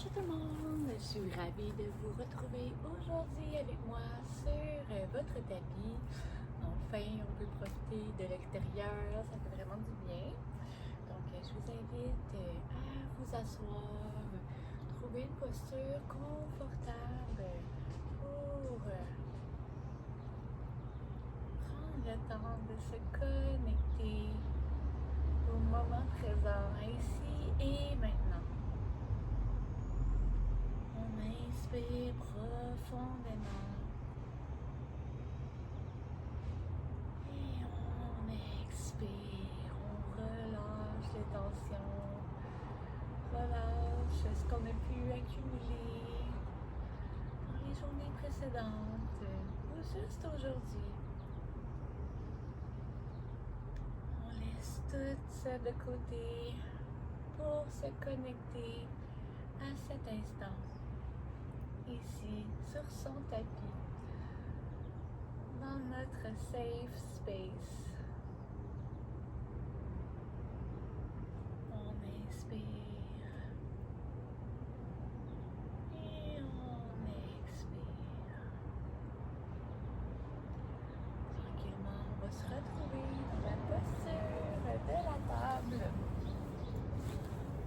Bonjour tout le monde, je suis ravie de vous retrouver aujourd'hui avec moi sur votre tapis. Enfin, on peut profiter de l'extérieur, ça fait vraiment du bien. Donc, je vous invite à vous asseoir, trouver une posture confortable pour prendre le temps de se connecter au moment présent, ici et maintenant. On inspire profondément et on expire, on relâche les tensions, relâche ce qu'on a pu accumuler dans les journées précédentes ou juste aujourd'hui. On laisse tout ça de côté pour se connecter à cet instant. Ici, sur son tapis, dans notre safe space. On inspire et on expire. Tranquillement, on va se retrouver dans la posture de la table.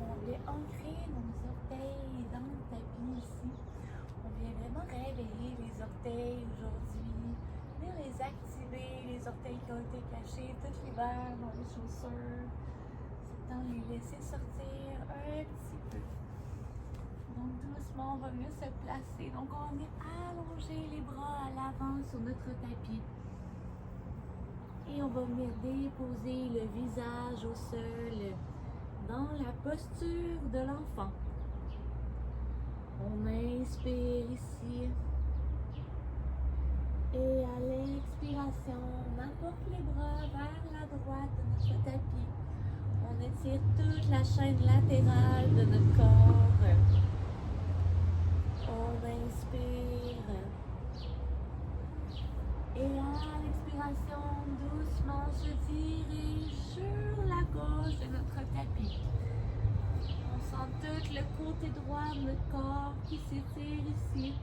On vient ancrer nos orteils dans le tapis ici. On vient vraiment réveiller les orteils aujourd'hui, venir les activer, les orteils qui ont été cachés tout l'hiver dans les chaussures. C'est temps de les laisser sortir un petit peu. Donc doucement, on va venir se placer. Donc on va venir allonger les bras à l'avant sur notre tapis. Et on va venir déposer le visage au sol dans la posture de l'enfant. On inspire ici et à l'expiration, on apporte les bras vers la droite de notre tapis. On étire toute la chaîne latérale de notre corps. On inspire et à l'expiration, doucement se dirige sur la gauche de notre tapis. On sent tout le côté droit de notre corps qui s'étire ici.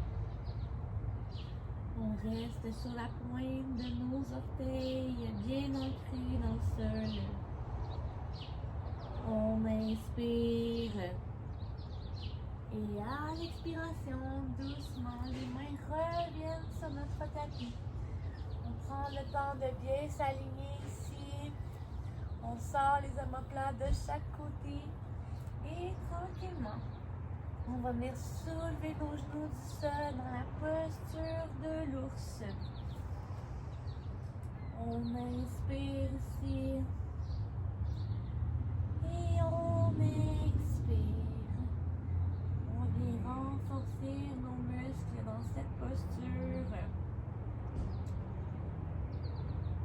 On reste sur la pointe de nos orteils, bien ancrés dans le sol. On inspire. Et à l'expiration, doucement, les mains reviennent sur notre tapis. On prend le temps de bien s'aligner ici. On sort les omoplates de chaque côté. Et tranquillement, on va venir soulever nos genoux du sol dans la posture de l'ours. On inspire ici. Et on expire. On vient renforcer nos muscles dans cette posture.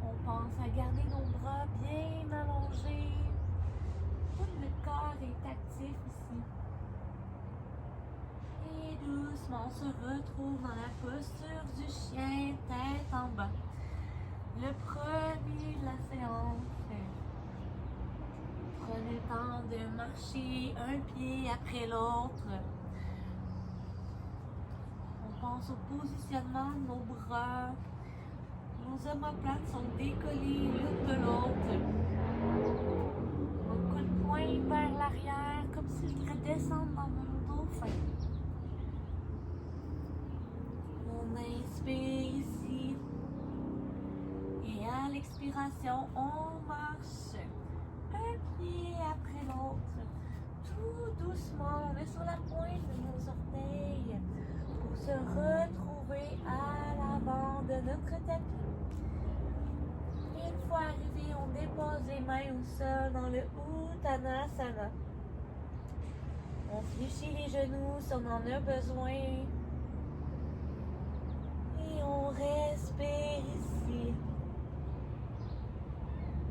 On pense à garder nos bras bien allongés. Tout le corps est actif ici. Et doucement, on se retrouve dans la posture du chien, tête en bas. Le premier de la séance. Prenez le temps de marcher un pied après l'autre. On pense au positionnement de nos bras. Nos omoplates sont décollées l'une de l'autre. On coule pointe vers l'arrière, comme si je voudrais descendre dans mon dauphin. On inspire ici. Et à l'expiration, on marche un pied après l'autre. Tout doucement, on est sur la pointe de nos orteils pour se retrouver à l'avant de notre tapis. Une fois arrivé, on dépose les mains au sol dans le Uttanasana. On fléchit les genoux si on en a besoin. Et on respire ici.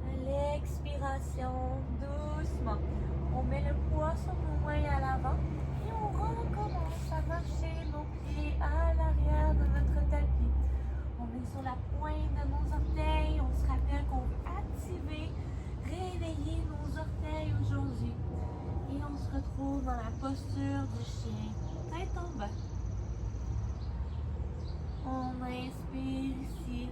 À l'expiration, doucement, on met le poids sur nos mains à l'avant et on recommence à marcher nos pieds à l'arrière de notre tapis. On est sur la pointe de nos orteils. On se rappelle qu'on veut activer, réveiller nos orteils aujourd'hui. Et on se retrouve dans la posture du chien, tête en bas. On inspire ici.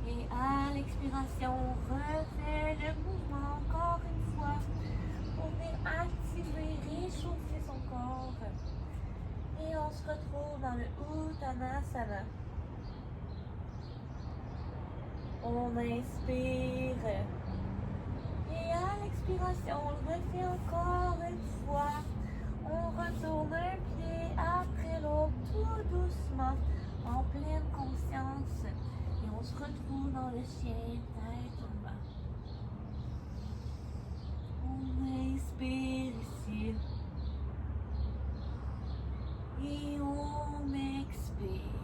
Et à l'expiration, on refait le mouvement encore une fois pour venir activer, réchauffer son corps. Et on se retrouve dans le Uttanasana. On inspire. Et à l'expiration, on le refait encore une fois. On retourne un pied après l'autre, tout doucement, en pleine conscience. Et on se retrouve dans le chien, tête en bas. On inspire ici. Et on expire.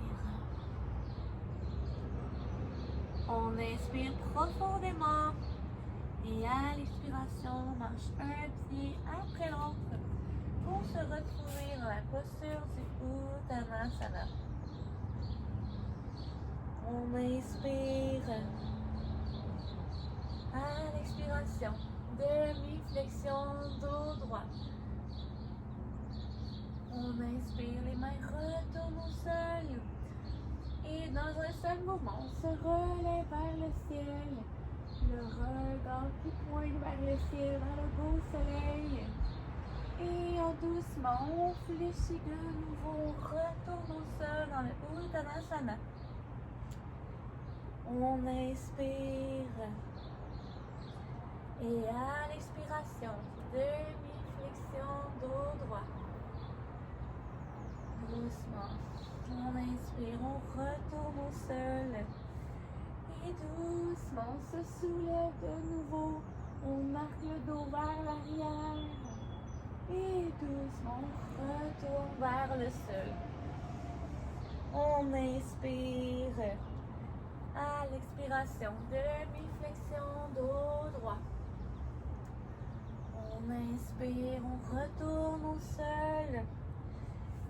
On inspire profondément. Et à l'expiration, on marche un pied après l'autre pour se retrouver dans la posture du Uttanasana. On inspire. À l'expiration, demi-flexion dos droit. On inspire, les mains retournent au sol. Et dans un seul mouvement, on se relève vers le ciel. Le regard qui pointe vers le ciel, vers le beau soleil. Et en doucement, on fléchit de nouveau, on retourne au sol dans le Uttanasana. On inspire. Et à l'expiration, demi-flexion dos droit. Doucement. On inspire, on retourne au sol. Et doucement, on se soulève de nouveau. On marque le dos vers l'arrière. Et doucement, on retourne vers le sol. On inspire. À l'expiration, demi-flexion dos droit. On inspire, on retourne au sol.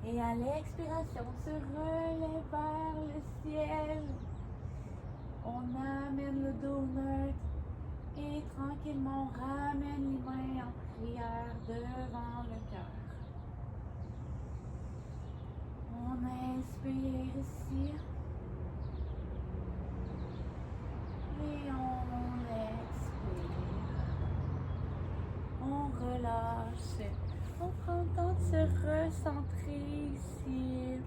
Et à l'expiration, on se relève vers le ciel. On amène le dos neutre et tranquillement on ramène les mains en prière devant le cœur. On inspire ici. Et on expire. On relâche. On prend le temps de se recentrer ici.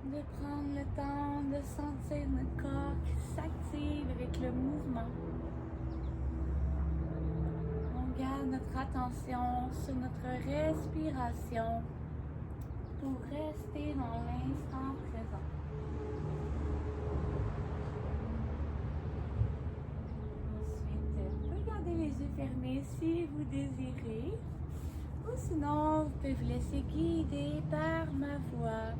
De prendre le temps de sentir notre corps qui s'active avec le mouvement. On garde notre attention sur notre respiration pour rester dans l'instant présent. Ensuite, vous pouvez garder les yeux fermés si vous désirez. Ou sinon, vous pouvez vous laisser guider par ma voix.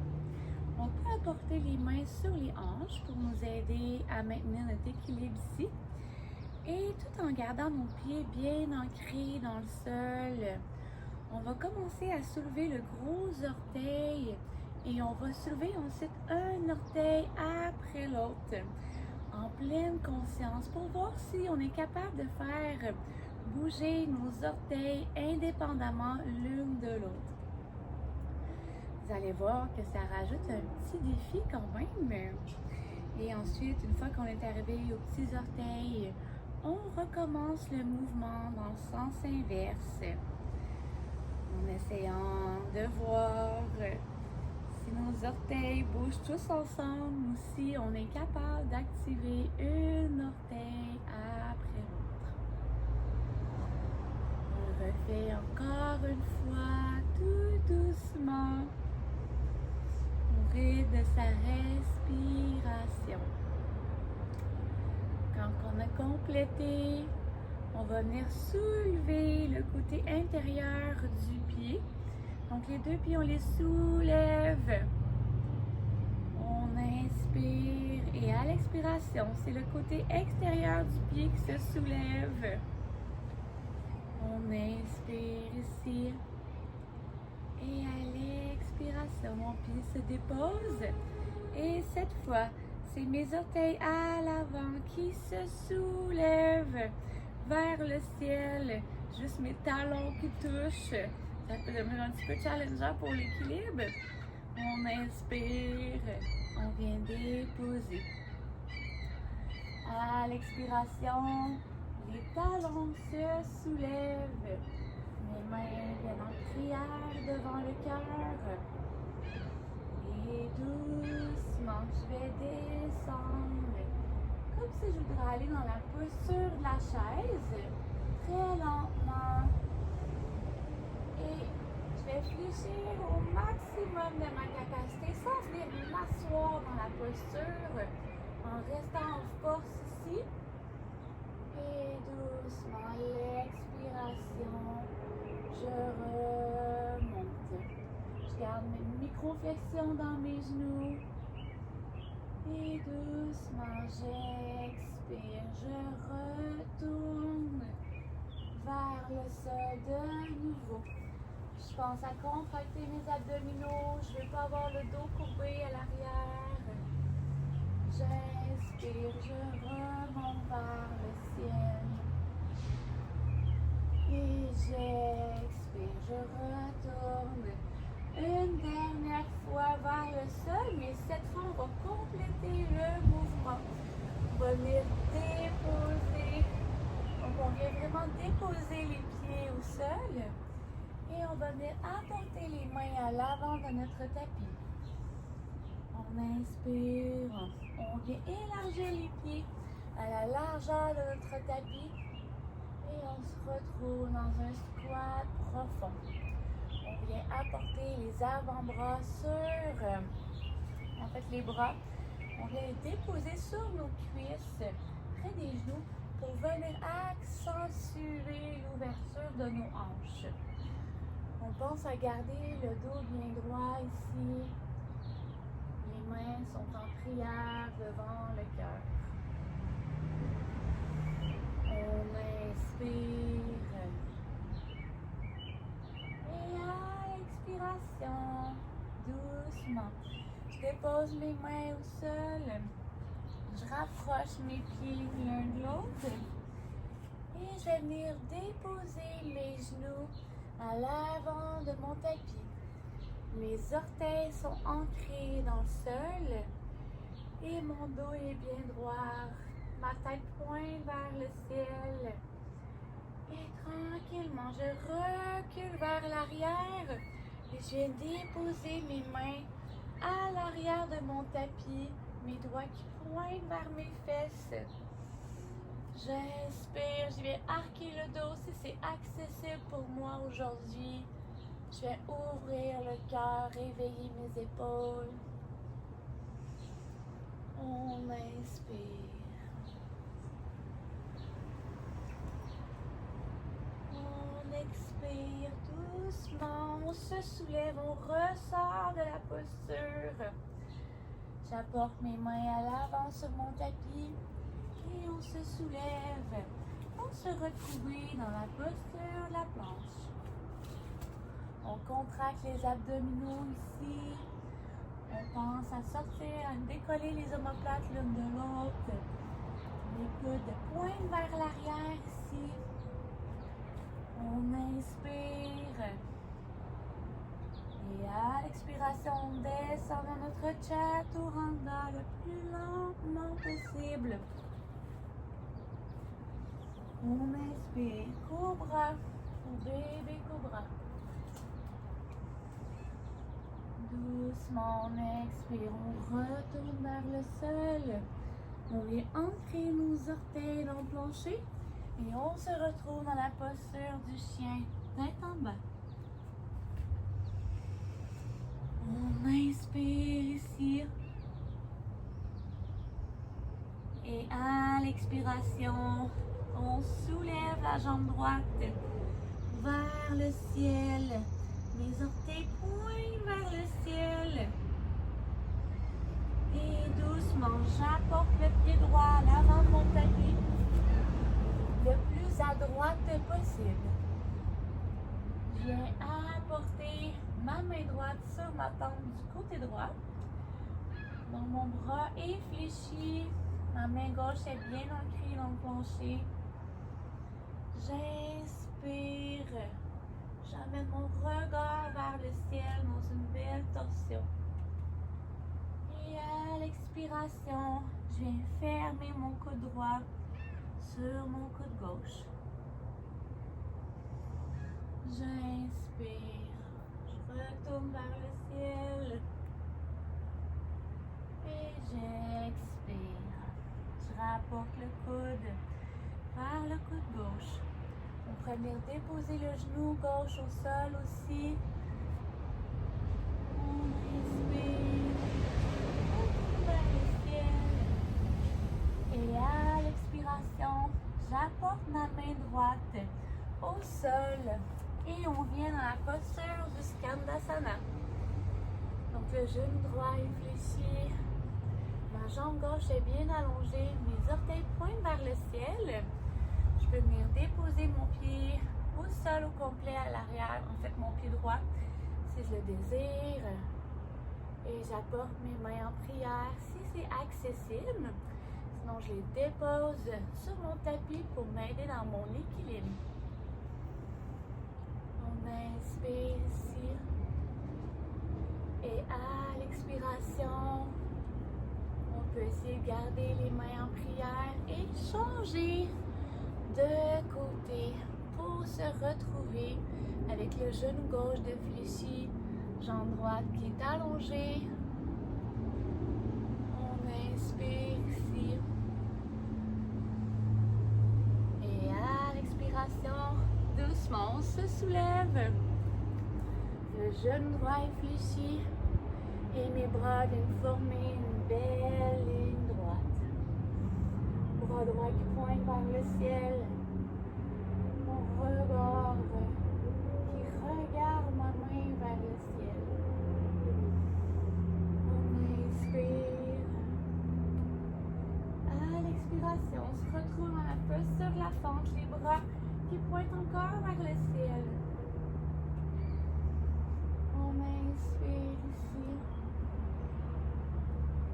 On peut apporter les mains sur les hanches pour nous aider à maintenir notre équilibre ici. Et tout en gardant nos pieds bien ancrés dans le sol, on va commencer à soulever le gros orteil et on va soulever ensuite un orteil après l'autre en pleine conscience pour voir si on est capable de faire bouger nos orteils indépendamment l'une de l'autre. Vous allez voir que ça rajoute un petit défi quand même. Et ensuite, une fois qu'on est arrivé aux petits orteils, on recommence le mouvement dans le sens inverse. En essayant de voir si nos orteils bougent tous ensemble ou si on est capable d'activer un orteil après l'autre. On le refait encore une fois, tout doucement. De sa respiration. Quand on a complété, on va venir soulever le côté intérieur du pied. Donc les deux pieds, on les soulève. On inspire et à l'expiration, c'est le côté extérieur du pied qui se soulève. On inspire ici. Et à l'expiration, mon pied se dépose. Et cette fois, c'est mes orteils à l'avant qui se soulèvent vers le ciel. Juste mes talons qui touchent. Ça peut devenir un petit peu challengeant pour l'équilibre. On inspire, on vient déposer. À l'expiration, les talons se soulèvent. Mes mains viennent en prière devant le cœur. Et doucement, je vais descendre. Comme si je voudrais aller dans la posture de la chaise. Très lentement. Et je vais fléchir au maximum de ma capacité sans venir m'asseoir dans la posture. En restant en force ici. Et doucement, l'expiration, je remonte. Je garde mes micro-flexions dans mes genoux. Et doucement, j'expire. Je retourne vers le sol de nouveau. Je pense à contracter mes abdominaux. Je ne veux pas avoir le dos courbé à l'arrière. J'inspire, je remonte vers le ciel. Et j'expire, je retourne une dernière fois vers le sol, mais cette fois on va compléter le mouvement. On va venir déposer, donc on vient vraiment déposer les pieds au sol et on va venir apporter les mains à l'avant de notre tapis. On inspire, on vient élargir les pieds à la largeur de notre tapis et on se retrouve dans un squat profond. On vient apporter les avant-bras sur, les bras. On vient les déposer sur nos cuisses, près des genoux, pour venir accentuer l'ouverture de nos hanches. On pense à garder le dos bien droit ici. Les mains sont en prière devant le cœur. On inspire. Et à l'expiration, doucement, je dépose mes mains au sol. Je rapproche mes pieds l'un de l'autre. Et je vais venir déposer mes genoux à l'avant de mon tapis. Mes orteils sont ancrés dans le sol et mon dos est bien droit. Ma tête pointe vers le ciel. Et tranquillement, je recule vers l'arrière et je viens déposer mes mains à l'arrière de mon tapis, mes doigts qui pointent vers mes fesses. J'inspire, je vais arquer le dos si c'est accessible pour moi aujourd'hui. Je vais ouvrir le cœur, réveiller mes épaules. On inspire. On expire doucement. On se soulève, on ressort de la posture. J'apporte mes mains à l'avant sur mon tapis et on se soulève. On se retrouve dans la posture de la planche. On contracte les abdominaux ici. On pense à sortir, à décoller les omoplates l'une de l'autre. Les coudes pointent vers l'arrière ici. On inspire. Et à l'expiration, on descend dans notre chaturanga le plus lentement possible. On inspire, cobra ou bébé cobra. Doucement, on expire, on retourne vers le sol. On vient ancrer nos orteils dans le plancher et on se retrouve dans la posture du chien, tête en bas. On inspire ici. Et à l'expiration, on soulève la jambe droite vers le ciel. Mes orteils pointent vers le ciel. Et doucement, j'apporte le pied droit à l'avant de mon tapis, le plus à droite possible. Je viens apporter ma main droite sur ma tempe du côté droit. Donc mon bras est fléchi, ma main gauche est bien ancrée dans le plancher. J'inspire. J'amène mon regard vers le ciel dans une belle torsion. Et à l'expiration, je viens fermer mon coude droit sur mon coude gauche. J'inspire. Je retourne vers le ciel. Et j'expire. Je rapporte le coude vers le coude gauche. On pourrait venir déposer le genou gauche au sol aussi. On inspire. On retourne vers le ciel. Et à l'expiration, j'apporte ma main droite au sol. Et on vient dans la posture du Skandasana. Donc le genou droit est fléchi. Ma jambe gauche est bien allongée. Mes orteils pointent vers le ciel. Je peux venir déposer mon pied au sol au complet à l'arrière. En fait, mon pied droit, si je le désire. Et j'apporte mes mains en prière si c'est accessible. Sinon, je les dépose sur mon tapis pour m'aider dans mon équilibre. On inspire ici. Et à l'expiration, on peut essayer de garder les mains en prière et changer de côté pour se retrouver avec le genou gauche de fléchi, jambe droite qui est allongée. On inspire ici. Et à l'expiration, doucement, on se soulève. Le genou droit est fléchi et mes bras viennent former une belle ligne droite. Bras droit qui pointe vers le ciel. Mon regard qui regarde ma main vers le ciel. On inspire. À l'expiration, on se retrouve dans la posture de la fente, les bras qui pointent encore vers le ciel. On inspire ici.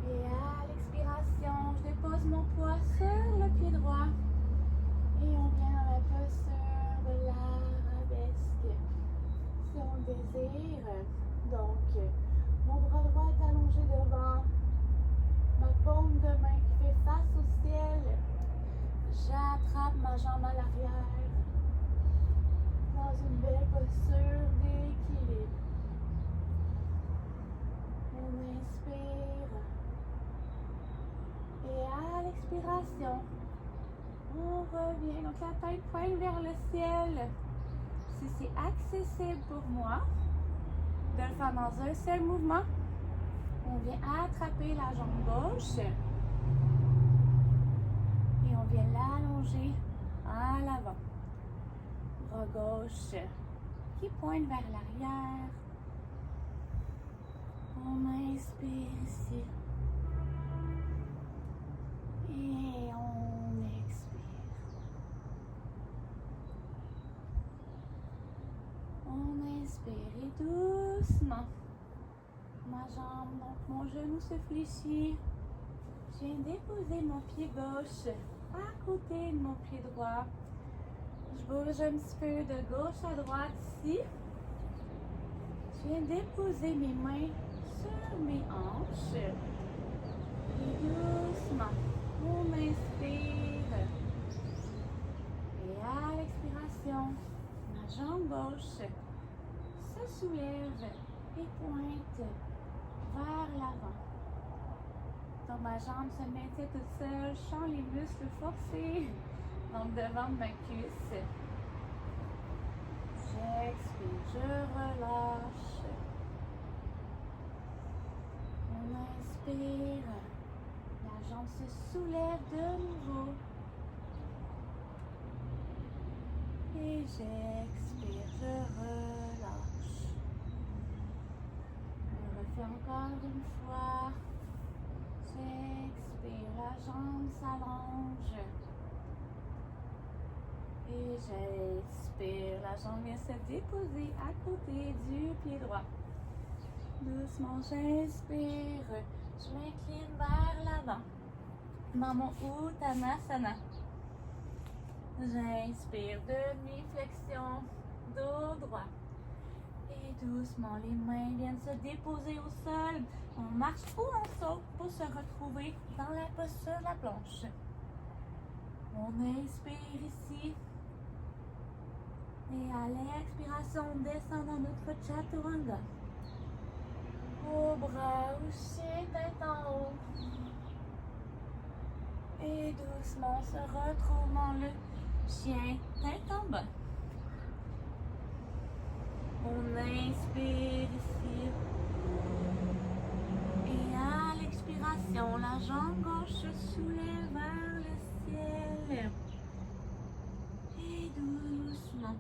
Et à l'expiration, je dépose mon poids sur le pied droit. Et on vient dans la posture de l'arabesque. Si on le désire. Donc, mon bras droit est allongé devant. Ma paume de main qui fait face au ciel. J'attrape ma jambe à l'arrière. Dans une belle posture d'équilibre. On inspire. Et à l'expiration, on revient. Donc la tête pointe vers le ciel. Si c'est accessible pour moi de le faire dans un seul mouvement, on vient attraper la jambe gauche. Et on vient l'allonger à l'avant. Bras gauche qui pointe vers l'arrière. On inspire ici. Et on expire. On inspire et doucement. Ma jambe, donc mon genou se fléchit. Je viens déposer mon pied gauche à côté de mon pied droit. Je bouge un petit peu de gauche à droite ici. Je viens déposer mes mains sur mes hanches. Et doucement, on inspire. Et à l'expiration, ma jambe gauche se soulève et pointe vers l'avant. Donc ma jambe se maintient toute seule, je sens les muscles forcés, donc devant ma cuisse. J'expire, je relâche. On inspire, la jambe se soulève de nouveau. Et j'expire, je relâche. On refait encore une fois. J'expire, la jambe s'allonge. Et j'expire, la jambe vient se déposer à côté du pied droit. Doucement, j'inspire, je m'incline vers l'avant dans mon Uttanasana. J'inspire, demi-flexion, dos droit. Et doucement, les mains viennent se déposer au sol. On marche ou on saute pour se retrouver dans la posture de la planche. On inspire ici. Et à l'expiration, on descend dans notre chaturanga. Au bras ou chien, tête en haut. Et doucement, on se retrouve dans le chien, tête en bas. On inspire ici. Et à l'expiration, la jambe gauche se soulève vers le ciel. Et doucement,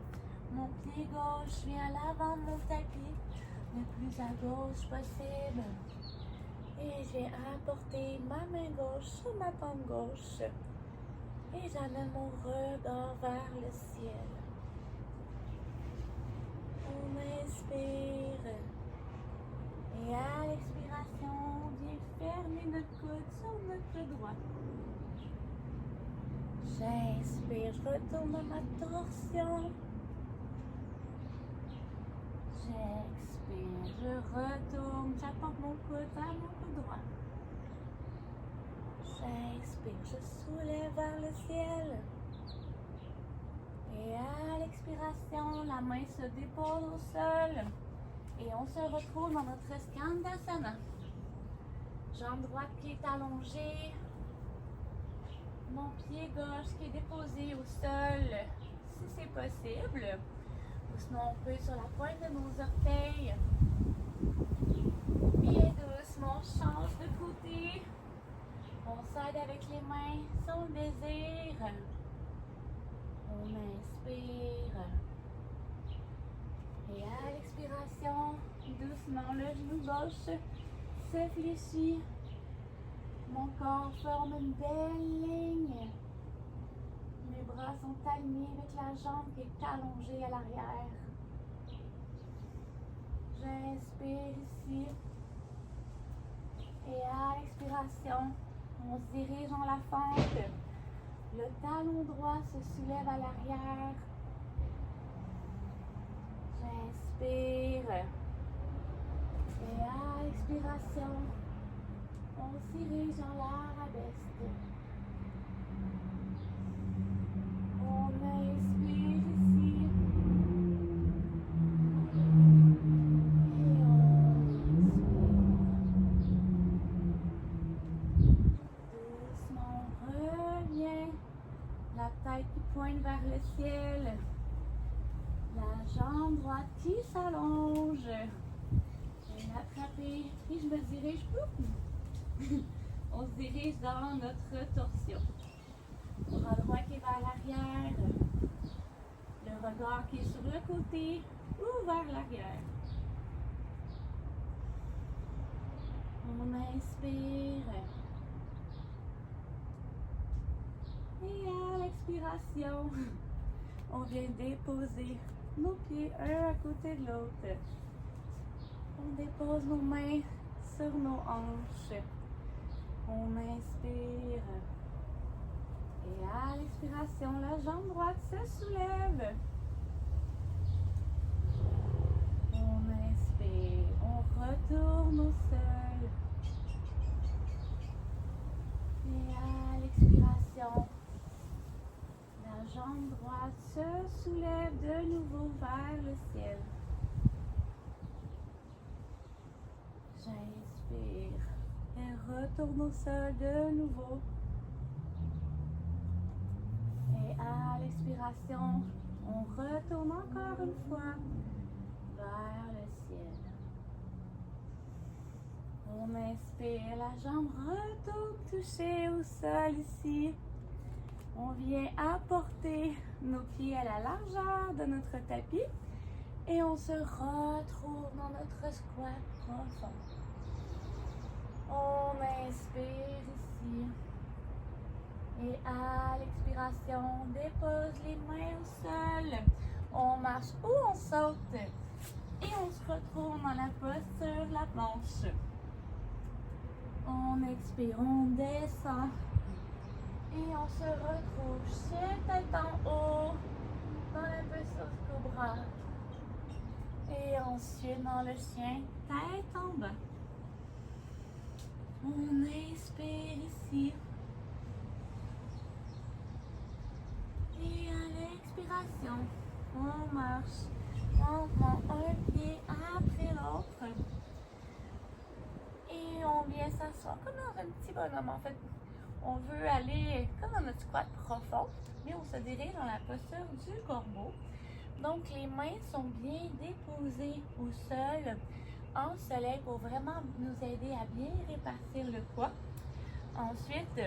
mon pied gauche vient à l'avant de mon tapis, le plus à gauche possible. Et je vais apporter ma main gauche sur ma paume gauche. Et j'amène mon regard vers le ciel. On inspire. Et à l'expiration, on vient fermer notre coude sur notre droit. J'inspire, je retourne à ma torsion. J'expire, je retourne, j'apporte mon coude vers mon coude droit. J'inspire, je soulève vers le ciel. Et à l'expiration, la main se dépose au sol. Et on se retrouve dans notre Skandasana. Jambe droite qui est allongée. Mon pied gauche qui est déposé au sol, si c'est possible. Ou sinon, on peut sur la pointe de nos orteils. Et doucement, on change de côté. On s'aide avec les mains si on le désire. On inspire. Et à l'expiration, doucement, le genou gauche se fléchit. Mon corps forme une belle ligne. Mes bras sont alignés avec la jambe qui est allongée à l'arrière. J'inspire ici. Et à l'expiration, on se dirige dans la fente. Le talon droit se soulève à l'arrière. J'inspire. Et à l'expiration, on se dirige dans l'arabesque. On inspire ici. Et on expire. Doucement, on revient. La tête qui pointe vers le ciel. La jambe droite qui s'allonge. Je vais l'attraper et je me dirige. On se dirige dans notre torsion. Bras droit qui est vers l'arrière. Le regard qui est sur le côté ou vers l'arrière. On inspire. Et à l'expiration, on vient déposer nos pieds un à côté de l'autre. On dépose nos mains sur nos hanches. On inspire. Et à l'expiration, la jambe droite se soulève. On inspire. On retourne au sol. Et à l'expiration, la jambe droite se soulève de nouveau vers le ciel. J'inspire. Et retourne au sol de nouveau. Et à l'expiration, on retourne encore une fois vers le ciel. On inspire, la jambe retourne toucher au sol ici. On vient apporter nos pieds à la largeur de notre tapis et on se retrouve dans notre squat profond. On inspire ici. Et à l'expiration, on dépose les mains au sol. On marche ou on saute. Et on se retrouve dans la posture de la planche. On expire, on descend. Et on se retrouve chien tête en haut, dans la posture du cobra. Et ensuite dans le chien tête en bas. On inspire ici. Et à l'expiration, on marche lentement un pied après l'autre. Et on vient s'asseoir comme dans un petit bonhomme. En fait, on veut aller comme dans notre squat profond, mais on se dirige dans la posture du corbeau. Donc, les mains sont bien déposées au sol en soleil pour vraiment nous aider à bien répartir le poids. Ensuite,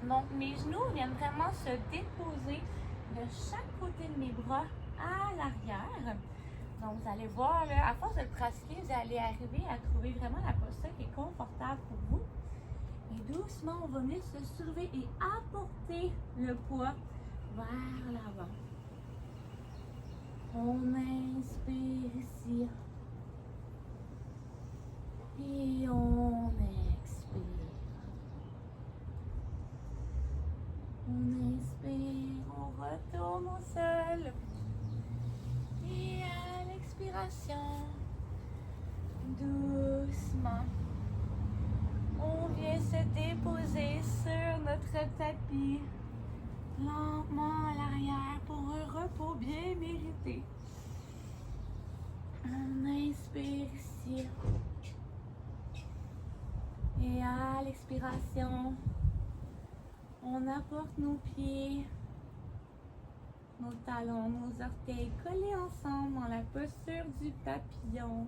donc mes genoux viennent vraiment se déposer de chaque côté de mes bras à l'arrière. Donc, vous allez voir, là, à force de le pratiquer, vous allez arriver à trouver vraiment la posture qui est confortable pour vous. Et doucement, on va venir se soulever et apporter le poids vers l'avant. On inspire ici. Et on expire. On inspire, on retourne au sol. Et à l'expiration, doucement, on vient se déposer sur notre tapis, lentement à l'arrière pour un repos bien mérité. On inspire ici. Et à l'expiration, on apporte nos pieds, nos talons, nos orteils collés ensemble dans la posture du papillon.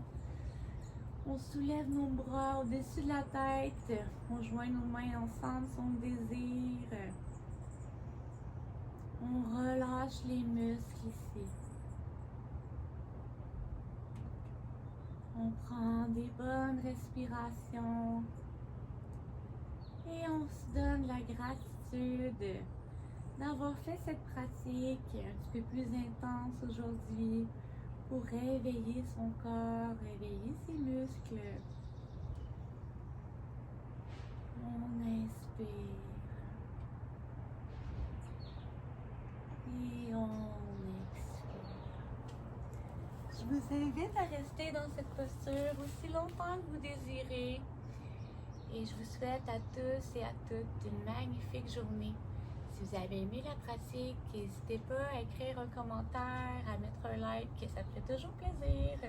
On soulève nos bras au-dessus de la tête. On joint nos mains ensemble si on le désire. On relâche les muscles ici. On prend des bonnes respirations. Et on se donne la gratitude d'avoir fait cette pratique un petit peu plus intense aujourd'hui pour réveiller son corps, réveiller ses muscles. On inspire et on expire. Je vous invite à rester dans cette posture aussi longtemps que vous désirez. Et je vous souhaite à tous et à toutes une magnifique journée. Si vous avez aimé la pratique, n'hésitez pas à écrire un commentaire, à mettre un like, ça me fait toujours plaisir.